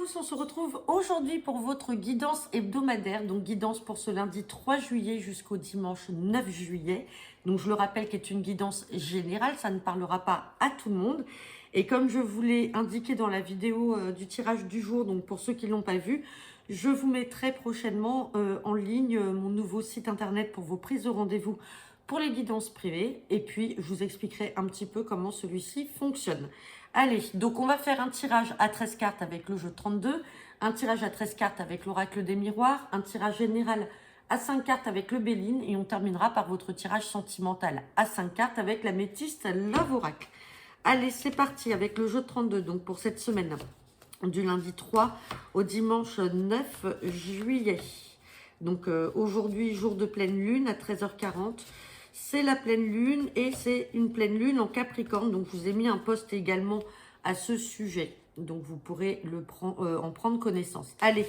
tous, on se retrouve aujourd'hui pour votre guidance hebdomadaire, donc guidance pour ce lundi 3 juillet jusqu'au dimanche 9 juillet. Donc je le rappelle qui est une guidance générale, ça ne parlera pas à tout le monde. Et comme je vous l'ai indiqué dans la vidéo du tirage du jour, donc pour ceux qui ne l'ont pas vu, je vous mettrai prochainement en ligne mon nouveau site internet pour vos prises de rendez-vous pour les guidances privées. Et puis, je vous expliquerai un petit peu comment celui-ci fonctionne. Allez, donc on va faire un tirage à 13 cartes avec le jeu 32, un tirage à 13 cartes avec l'oracle des miroirs, un tirage général à 5 cartes avec le Béline et on terminera par votre tirage sentimental à 5 cartes avec la métiste Love Oracle. Allez, c'est parti avec le jeu 32, donc pour cette semaine, du lundi 3 au dimanche 9 juillet. Donc aujourd'hui, jour de pleine lune à 13h40. C'est la pleine lune et c'est une pleine lune en Capricorne. Donc, je vous ai mis un post également à ce sujet. Donc, vous pourrez en prendre connaissance. Allez,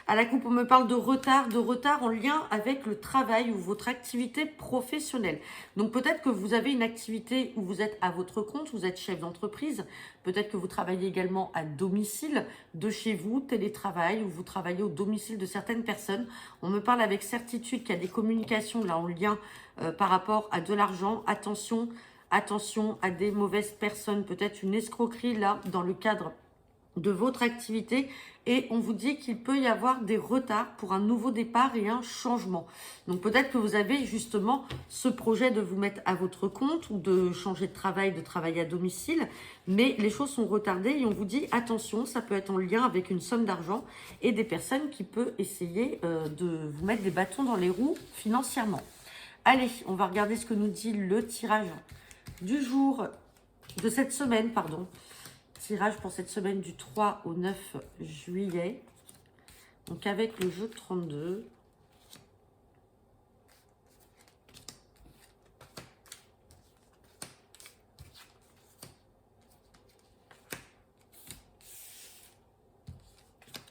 à la coupe, on me parle de retard en lien avec le travail ou votre activité professionnelle. Donc, peut-être que vous avez une activité où vous êtes à votre compte, vous êtes chef d'entreprise. Peut-être que vous travaillez également à domicile de chez vous, télétravail, ou vous travaillez au domicile de certaines personnes. On me parle avec certitude qu'il y a des communications là en lien par rapport à de l'argent. Attention à des mauvaises personnes, peut-être une escroquerie là dans le cadre de votre activité et on vous dit qu'il peut y avoir des retards pour un nouveau départ et un changement. Donc peut-être que vous avez justement ce projet de vous mettre à votre compte ou de changer de travail à domicile, mais les choses sont retardées et on vous dit attention, ça peut être en lien avec une somme d'argent et des personnes qui peuvent essayer de vous mettre des bâtons dans les roues financièrement. Allez, on va regarder ce que nous dit le tirage du jour, de cette semaine, pardon. Tirage pour cette semaine du 3 au 9 juillet. Donc avec le jeu 32.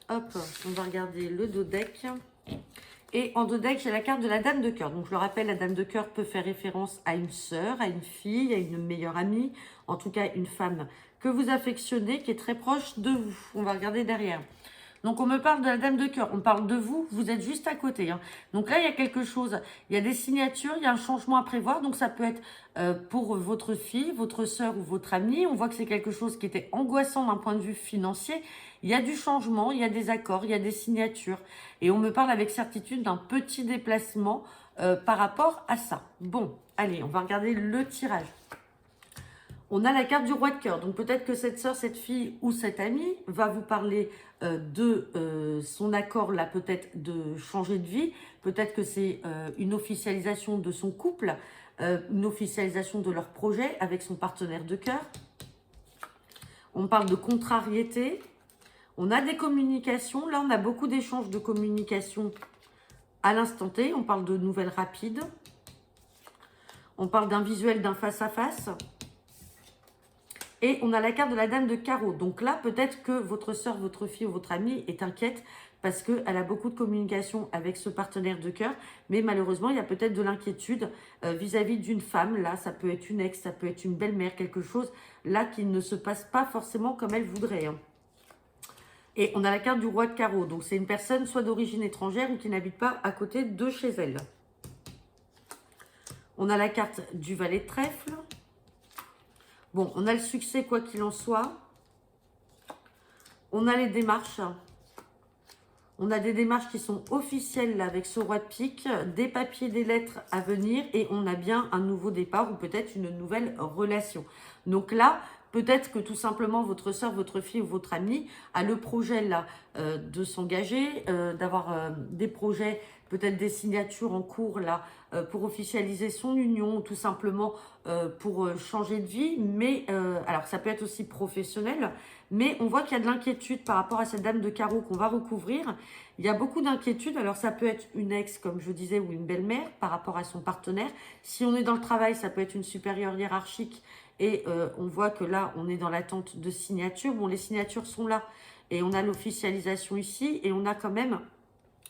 Hop, on va regarder le dos deck. Et en dos deck, j'ai la carte de la Dame de cœur. Donc, je le rappelle, la Dame de cœur peut faire référence à une sœur, à une fille, à une meilleure amie. En tout cas, une femme que vous affectionnez, qui est très proche de vous. On va regarder derrière. Donc, on me parle de la Dame de cœur. On parle de vous. Vous êtes juste à côté. Hein. Donc là, il y a quelque chose. Il y a des signatures. Il y a un changement à prévoir. Donc, ça peut être pour votre fille, votre sœur ou votre amie. On voit que c'est quelque chose qui était angoissant d'un point de vue financier. Il y a du changement, il y a des accords, il y a des signatures. Et on me parle avec certitude d'un petit déplacement par rapport à ça. Bon, allez, on va regarder le tirage. On a la carte du roi de cœur. Donc peut-être que cette sœur, cette fille ou cette amie va vous parler de son accord là, peut-être de changer de vie. Peut-être que c'est une officialisation de son couple, une officialisation de leur projet avec son partenaire de cœur. On parle de contrariété. On a des communications. Là, on a beaucoup d'échanges de communication à l'instant T. On parle de nouvelles rapides. On parle d'un visuel, d'un face-à-face. Et on a la carte de la Dame de carreau. Donc là, peut-être que votre soeur, votre fille ou votre amie est inquiète parce qu'elle a beaucoup de communication avec ce partenaire de cœur. Mais malheureusement, il y a peut-être de l'inquiétude vis-à-vis d'une femme. Là, ça peut être une ex, ça peut être une belle-mère, quelque chose là qui ne se passe pas forcément comme elle voudrait. Hein. Et on a la carte du roi de carreau. Donc, c'est une personne soit d'origine étrangère ou qui n'habite pas à côté de chez elle. On a la carte du valet de trèfle. Bon, on a le succès quoi qu'il en soit. On a les démarches. On a des démarches qui sont officielles là, avec ce roi de pique. Des papiers, des lettres à venir. Et on a bien un nouveau départ ou peut-être une nouvelle relation. Donc là... Peut-être que tout simplement votre soeur, votre fille ou votre amie a le projet là de s'engager, d'avoir des projets, peut-être des signatures en cours là pour officialiser son union, tout simplement pour changer de vie. Mais alors ça peut être aussi professionnel, mais on voit qu'il y a de l'inquiétude par rapport à cette Dame de carreau qu'on va recouvrir. Il y a beaucoup d'inquiétude. Alors ça peut être une ex, comme je disais, ou une belle-mère par rapport à son partenaire. Si on est dans le travail, ça peut être une supérieure hiérarchique. Et on voit que là, on est dans l'attente de signatures. Bon, les signatures sont là. Et on a l'officialisation ici. Et on a quand même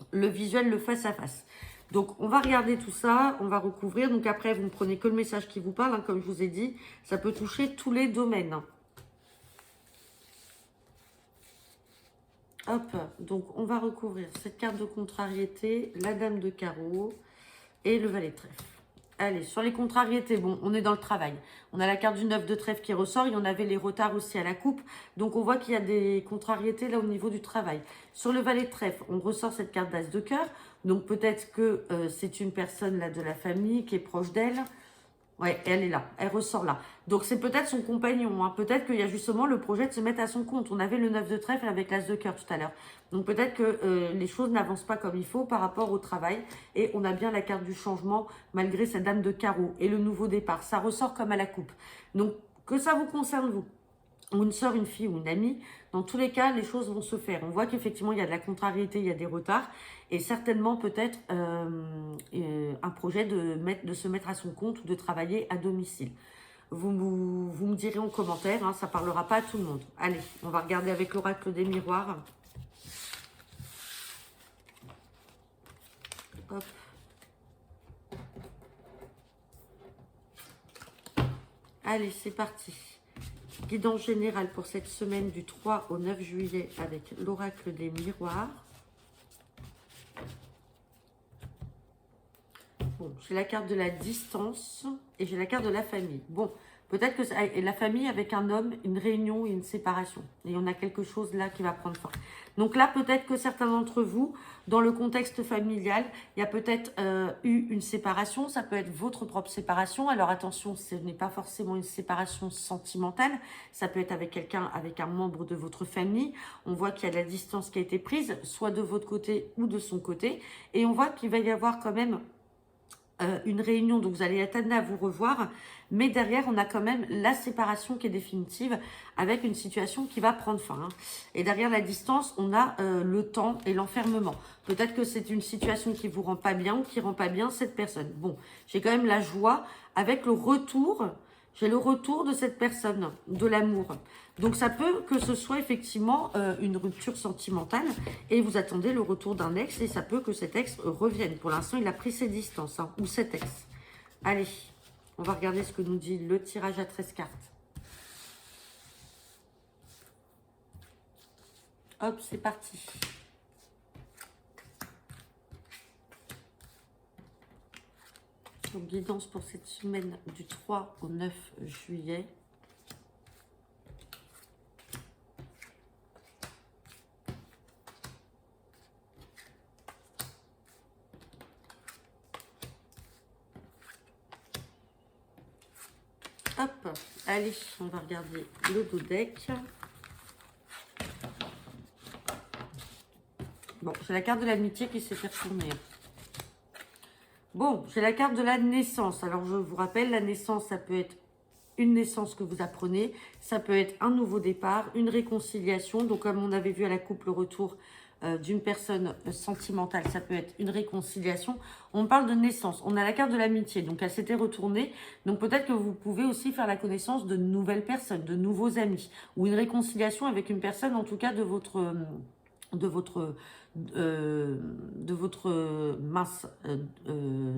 le visuel, le face-à-face. Donc, on va regarder tout ça. On va recouvrir. Donc, après, vous ne prenez que le message qui vous parle. Hein, comme je vous ai dit, ça peut toucher tous les domaines. Hop, donc on va recouvrir cette carte de contrariété, la dame de carreau et le valet de trèfle. Allez, sur les contrariétés, bon, on est dans le travail. On a la carte du 9 de trèfle qui ressort. Il y en avait les retards aussi à la coupe. Donc, on voit qu'il y a des contrariétés là au niveau du travail. Sur le valet de trèfle, on ressort cette carte d'as de cœur. Donc, peut-être que c'est une personne là de la famille qui est proche d'elle. Ouais, elle est là, elle ressort là. Donc, c'est peut-être son compagnon. Hein. Peut-être qu'il y a justement le projet de se mettre à son compte. On avait le 9 de trèfle avec l'as de cœur tout à l'heure. Donc, peut-être que les choses n'avancent pas comme il faut par rapport au travail. Et on a bien la carte du changement malgré cette dame de carreau et le nouveau départ. Ça ressort comme à la coupe. Donc, que ça vous concerne, vous, ou une soeur, une fille ou une amie, dans tous les cas, les choses vont se faire. On voit qu'effectivement, il y a de la contrariété, il y a des retards, et certainement peut-être un projet de se mettre à son compte ou de travailler à domicile. Vous me direz en commentaire, hein, ça ne parlera pas à tout le monde. Allez, on va regarder avec l'oracle des miroirs. Hop. Allez, c'est parti. Guidance générale pour cette semaine du 3 au 9 juillet avec l'oracle des miroirs. Bon, j'ai la carte de la distance et j'ai la carte de la famille. Bon, peut-être que et la famille avec un homme, une réunion et une séparation. Et on a quelque chose là qui va prendre fin. Donc là, peut-être que certains d'entre vous, dans le contexte familial, il y a peut-être eu une séparation. Ça peut être votre propre séparation. Alors attention, ce n'est pas forcément une séparation sentimentale. Ça peut être avec quelqu'un, avec un membre de votre famille. On voit qu'il y a de la distance qui a été prise, soit de votre côté ou de son côté. Et on voit qu'il va y avoir quand même une réunion, donc vous allez être amené à vous revoir, mais derrière on a quand même la séparation qui est définitive avec une situation qui va prendre fin. Hein. Et derrière la distance, on a le temps et l'enfermement. Peut-être que c'est une situation qui vous rend pas bien ou qui rend pas bien cette personne. Bon, j'ai quand même la joie avec le retour. J'ai le retour de cette personne, de l'amour. Donc, ça peut que ce soit effectivement une rupture sentimentale et vous attendez le retour d'un ex et ça peut que cet ex revienne. Pour l'instant, il a pris ses distances, hein, ou cet ex. Allez, on va regarder ce que nous dit le tirage à 13 cartes. Hop, c'est parti. Donc, guidance pour cette semaine du 3 au 9 juillet. Hop, allez, on va regarder le dodeck. Bon, j'ai la carte de l'amitié qui s'est fait retourner. Bon, j'ai la carte de la naissance. Alors, je vous rappelle, la naissance, ça peut être une naissance que vous apprenez. Ça peut être un nouveau départ, une réconciliation. Donc, comme on avait vu à la coupe, le retour d'une personne sentimentale, ça peut être une réconciliation. On parle de naissance. On a la carte de l'amitié. Donc, elle s'était retournée. Donc, peut-être que vous pouvez aussi faire la connaissance de nouvelles personnes, de nouveaux amis. Ou une réconciliation avec une personne, en tout cas, de votre mince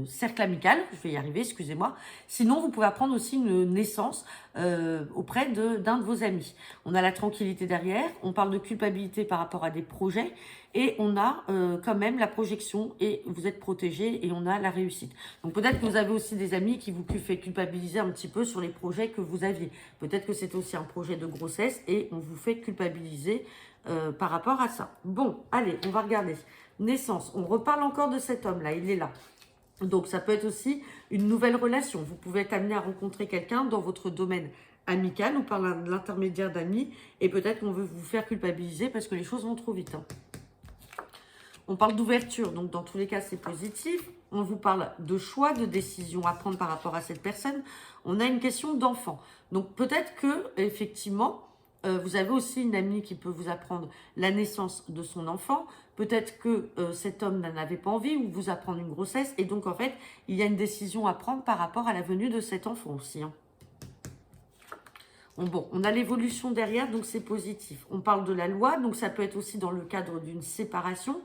cercle amical, je vais y arriver, excusez-moi. Sinon, vous pouvez apprendre aussi une naissance auprès d'un de vos amis. On a la tranquillité derrière, on parle de culpabilité par rapport à des projets et on a quand même la projection et vous êtes protégé et on a la réussite. Donc peut-être que vous avez aussi des amis qui vous fait culpabiliser un petit peu sur les projets que vous aviez. Peut-être que c'est aussi un projet de grossesse et on vous fait culpabiliser par rapport à ça. Bon, allez, on va regarder. Naissance, on reparle encore de cet homme-là, il est là. Donc, ça peut être aussi une nouvelle relation. Vous pouvez être amené à rencontrer quelqu'un dans votre domaine amical ou par l'intermédiaire d'amis. Et peut-être qu'on veut vous faire culpabiliser parce que les choses vont trop vite. Hein. On parle d'ouverture, donc dans tous les cas, c'est positif. On vous parle de choix, de décision à prendre par rapport à cette personne. On a une question d'enfant. Donc, peut-être que, effectivement, vous avez aussi une amie qui peut vous apprendre la naissance de son enfant. Peut-être que cet homme n'en avait pas envie ou vous apprendre une grossesse. Et donc, en fait, il y a une décision à prendre par rapport à la venue de cet enfant aussi. Hein. Bon, on a l'évolution derrière, donc c'est positif. On parle de la loi, donc ça peut être aussi dans le cadre d'une séparation.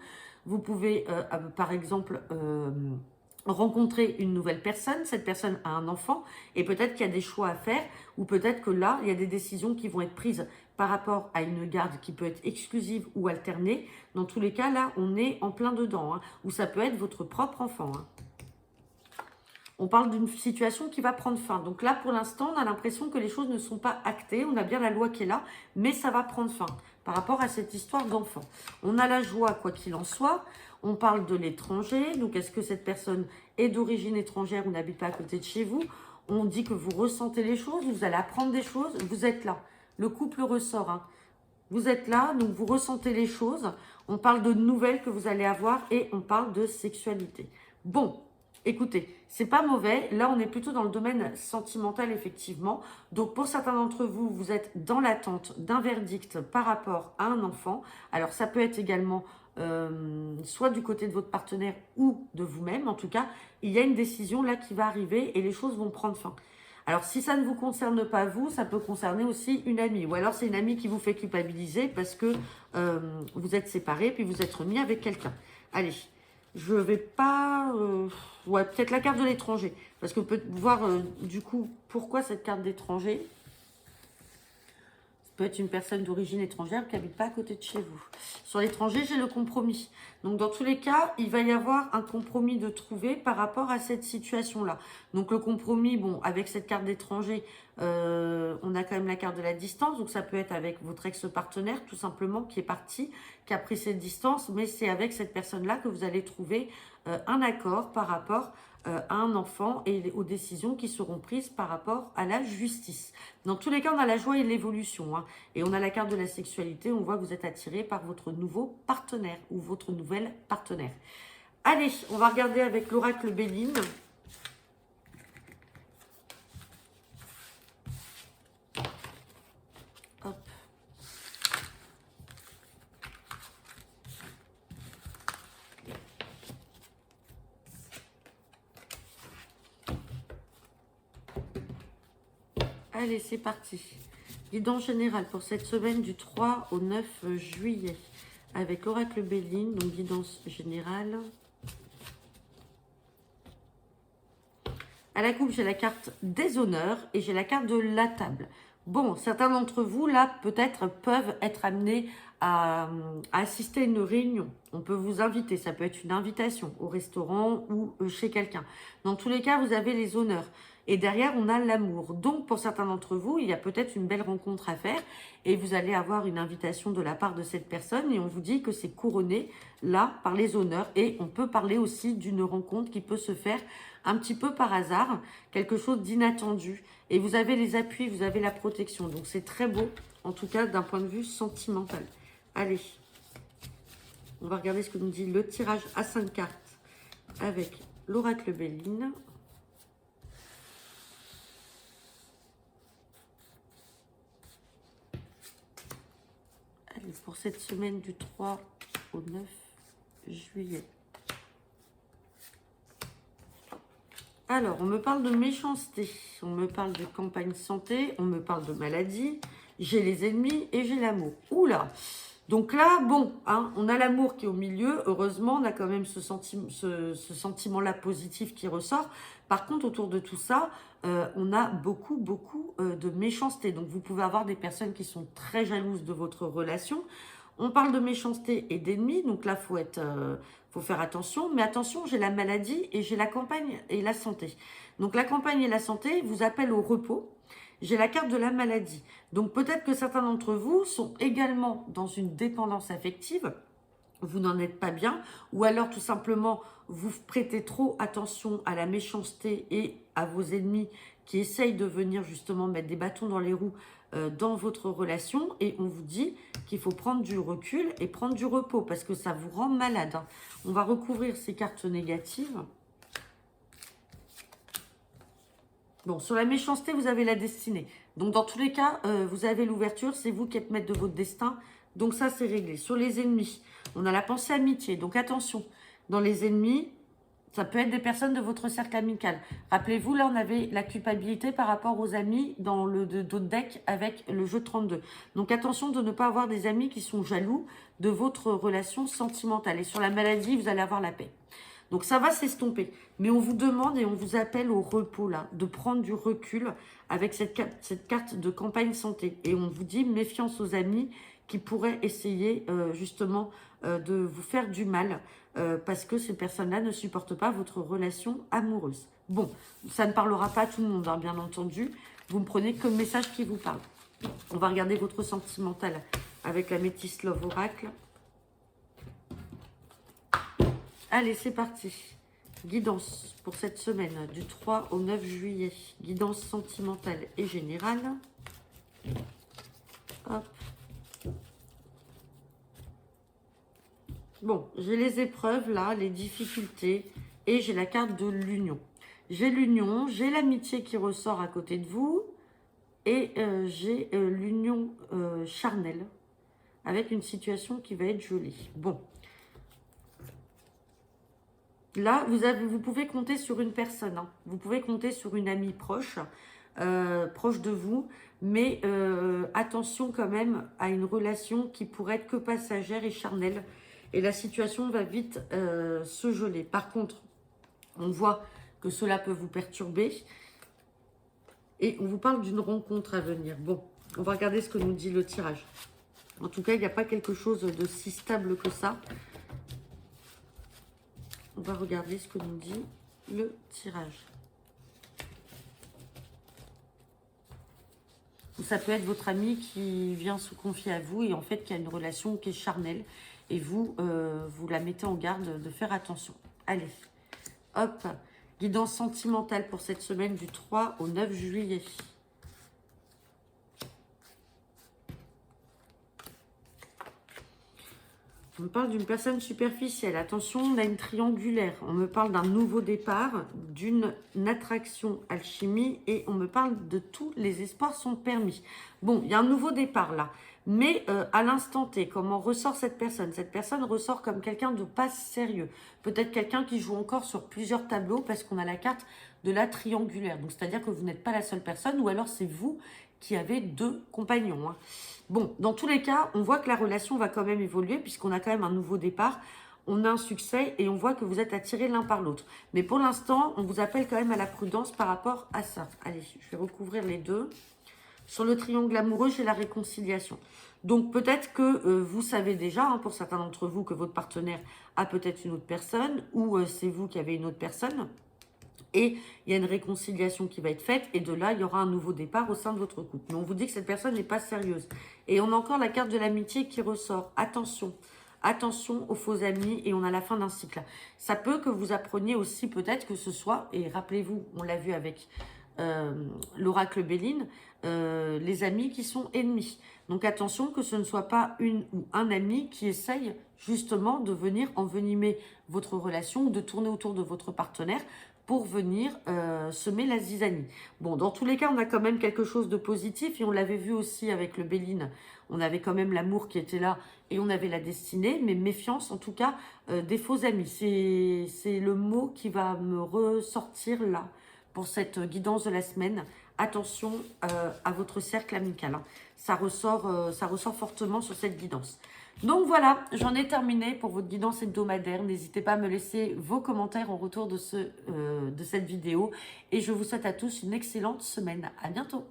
Vous pouvez, par exemple, rencontrer une nouvelle personne, cette personne a un enfant, et peut-être qu'il y a des choix à faire, ou peut-être que là, il y a des décisions qui vont être prises par rapport à une garde qui peut être exclusive ou alternée. Dans tous les cas, là, on est en plein dedans, hein, ou ça peut être votre propre enfant. Hein. On parle d'une situation qui va prendre fin. Donc là, pour l'instant, on a l'impression que les choses ne sont pas actées. On a bien la loi qui est là, mais ça va prendre fin par rapport à cette histoire d'enfant. On a la joie, quoi qu'il en soit. On parle de l'étranger. Donc, est-ce que cette personne est d'origine étrangère ou n'habite pas à côté de chez vous? On dit que vous ressentez les choses, vous allez apprendre des choses. Vous êtes là. Le couple ressort. Hein. Vous êtes là, donc vous ressentez les choses. On parle de nouvelles que vous allez avoir et on parle de sexualité. Bon. Écoutez, c'est pas mauvais. Là, on est plutôt dans le domaine sentimental, effectivement. Donc, pour certains d'entre vous, vous êtes dans l'attente d'un verdict par rapport à un enfant. Alors, ça peut être également soit du côté de votre partenaire ou de vous-même. En tout cas, il y a une décision là qui va arriver et les choses vont prendre fin. Alors, si ça ne vous concerne pas vous, ça peut concerner aussi une amie. Ou alors, c'est une amie qui vous fait culpabiliser parce que vous êtes séparés puis vous êtes remis avec quelqu'un. Allez. Je vais pas... ouais, peut-être la carte de l'étranger. Parce que peut voir, du coup, pourquoi cette carte d'étranger. Ça peut être une personne d'origine étrangère qui n'habite pas à côté de chez vous. Sur l'étranger, j'ai le compromis. Donc, dans tous les cas, il va y avoir un compromis de trouver par rapport à cette situation-là. Donc, le compromis, bon, avec cette carte d'étranger, on a quand même la carte de la distance. Donc, ça peut être avec votre ex-partenaire, tout simplement, qui est parti, qui a pris cette distance. Mais c'est avec cette personne-là que vous allez trouver un accord par rapport à un enfant et aux décisions qui seront prises par rapport à la justice. Dans tous les cas, on a la joie et l'évolution. Hein, et on a la carte de la sexualité. On voit que vous êtes attiré par votre nouveau partenaire ou votre nouvelle partenaire. Allez, on va regarder avec l'oracle Béline. Hop. Allez, c'est parti. Guidance générale pour cette semaine du 3 au 9 juillet. Avec l'oracle Béline, donc guidance générale. À la coupe, j'ai la carte des honneurs et j'ai la carte de la table. Bon, certains d'entre vous, là, peut-être peuvent être amenés à assister à une réunion. On peut vous inviter, ça peut être une invitation au restaurant ou chez quelqu'un. Dans tous les cas, vous avez les honneurs. Et derrière, on a l'amour. Donc, pour certains d'entre vous, il y a peut-être une belle rencontre à faire et vous allez avoir une invitation de la part de cette personne et on vous dit que c'est couronné, là, par les honneurs. Et on peut parler aussi d'une rencontre qui peut se faire un petit peu par hasard, quelque chose d'inattendu. Et vous avez les appuis, vous avez la protection. Donc, c'est très beau, en tout cas, d'un point de vue sentimental. Allez, on va regarder ce que nous dit le tirage à 5 cartes avec l'oracle Béline. Allez, pour cette semaine du 3 au 9 juillet. Alors, on me parle de méchanceté, on me parle de campagne santé, on me parle de maladie, j'ai les ennemis et j'ai l'amour. Oula! Donc là, bon, hein, on a l'amour qui est au milieu. Heureusement, on a quand même ce sentiment-là positif qui ressort. Par contre, autour de tout ça, on a beaucoup de méchanceté. Donc, vous pouvez avoir des personnes qui sont très jalouses de votre relation. On parle de méchanceté et d'ennemis. Donc là, faut faire attention. Mais attention, j'ai la maladie et j'ai la campagne et la santé. Donc, la campagne et la santé vous appellent au repos. J'ai la carte de la maladie. Donc, peut-être que certains d'entre vous sont également dans une dépendance affective. Vous n'en êtes pas bien. Ou alors, tout simplement, vous prêtez trop attention à la méchanceté et à vos ennemis qui essayent de venir justement mettre des bâtons dans les roues dans votre relation. Et on vous dit qu'il faut prendre du recul et prendre du repos parce que ça vous rend malade. Hein. On va recouvrir ces cartes négatives. Bon, sur la méchanceté, vous avez la destinée. Donc, dans tous les cas, vous avez l'ouverture. C'est vous qui êtes maître de votre destin. Donc, ça, c'est réglé. Sur les ennemis, on a la pensée amitié. Donc, attention. Dans les ennemis, ça peut être des personnes de votre cercle amical. Rappelez-vous, là, on avait la culpabilité par rapport aux amis dans le d'autres deck avec le jeu 32. Donc, attention de ne pas avoir des amis qui sont jaloux de votre relation sentimentale. Et sur la maladie, vous allez avoir la paix. Donc ça va s'estomper. Mais on vous demande et on vous appelle au repos là, de prendre du recul avec cette carte de campagne santé. Et on vous dit méfiance aux amis qui pourraient essayer justement de vous faire du mal parce que ces personnes-là ne supportent pas votre relation amoureuse. Bon, ça ne parlera pas à tout le monde, hein, bien entendu. Vous me prenez comme message qui vous parle. On va regarder votre sentimental avec la Métis Love Oracle. Allez, c'est parti. Guidance pour cette semaine du 3 au 9 juillet. Guidance sentimentale et générale. Hop. Bon, j'ai les épreuves là, les difficultés et j'ai la carte de l'union. J'ai l'union, j'ai l'amitié qui ressort à côté de vous et j'ai l'union charnelle avec une situation qui va être jolie. Bon. Là, vous pouvez compter sur une personne. Hein. Vous pouvez compter sur une amie proche, proche de vous. Mais attention quand même à une relation qui pourrait être que passagère et charnelle. Et la situation va vite se geler. Par contre, on voit que cela peut vous perturber. Et on vous parle d'une rencontre à venir. Bon, on va regarder ce que nous dit le tirage. En tout cas, il n'y a pas quelque chose de si stable que ça. On va regarder ce que nous dit le tirage. Ça peut être votre ami qui vient se confier à vous et en fait qui a une relation qui est charnelle. Et vous, vous la mettez en garde de faire attention. Allez, hop, guidance sentimentale pour cette semaine du 3 au 9 juillet. On me parle d'une personne superficielle. Attention, on a une triangulaire. On me parle d'un nouveau départ, d'une attraction alchimie et on me parle de tous les espoirs sont permis. Bon, il y a un nouveau départ là. Mais à l'instant T, comment ressort cette personne? Cette personne ressort comme quelqu'un de pas sérieux. Peut-être quelqu'un qui joue encore sur plusieurs tableaux parce qu'on a la carte de la triangulaire. Donc, c'est-à-dire que vous n'êtes pas la seule personne ou alors c'est vous qui avez deux compagnons. Hein. Bon, dans tous les cas, on voit que la relation va quand même évoluer puisqu'on a quand même un nouveau départ. On a un succès et on voit que vous êtes attirés l'un par l'autre. Mais pour l'instant, on vous appelle quand même à la prudence par rapport à ça. Allez, je vais recouvrir les deux. Sur le triangle amoureux, j'ai la réconciliation. Donc peut-être que vous savez déjà, hein, pour certains d'entre vous, que votre partenaire a peut-être une autre personne ou c'est vous qui avez une autre personne. Et il y a une réconciliation qui va être faite. Et de là, il y aura un nouveau départ au sein de votre couple. Mais on vous dit que cette personne n'est pas sérieuse. Et on a encore la carte de l'amitié qui ressort. Attention. Attention aux faux amis. Et on a la fin d'un cycle. Ça peut que vous appreniez aussi peut-être que ce soit, et rappelez-vous, on l'a vu avec l'oracle Béline, les amis qui sont ennemis. Donc attention que ce ne soit pas une ou un ami qui essaye justement de venir envenimer votre relation ou de tourner autour de votre partenaire pour venir semer la zizanie. Bon, dans tous les cas, on a quand même quelque chose de positif et on l'avait vu aussi avec le Béline. On avait quand même l'amour qui était là et on avait la destinée, mais méfiance en tout cas des faux amis. C'est le mot qui va me ressortir là pour cette guidance de la semaine. Attention à votre cercle amical. Hein. Ça ressort fortement sur cette guidance. Donc voilà, j'en ai terminé pour votre guidance hebdomadaire. N'hésitez pas à me laisser vos commentaires en retour de cette vidéo. Et je vous souhaite à tous une excellente semaine. À bientôt.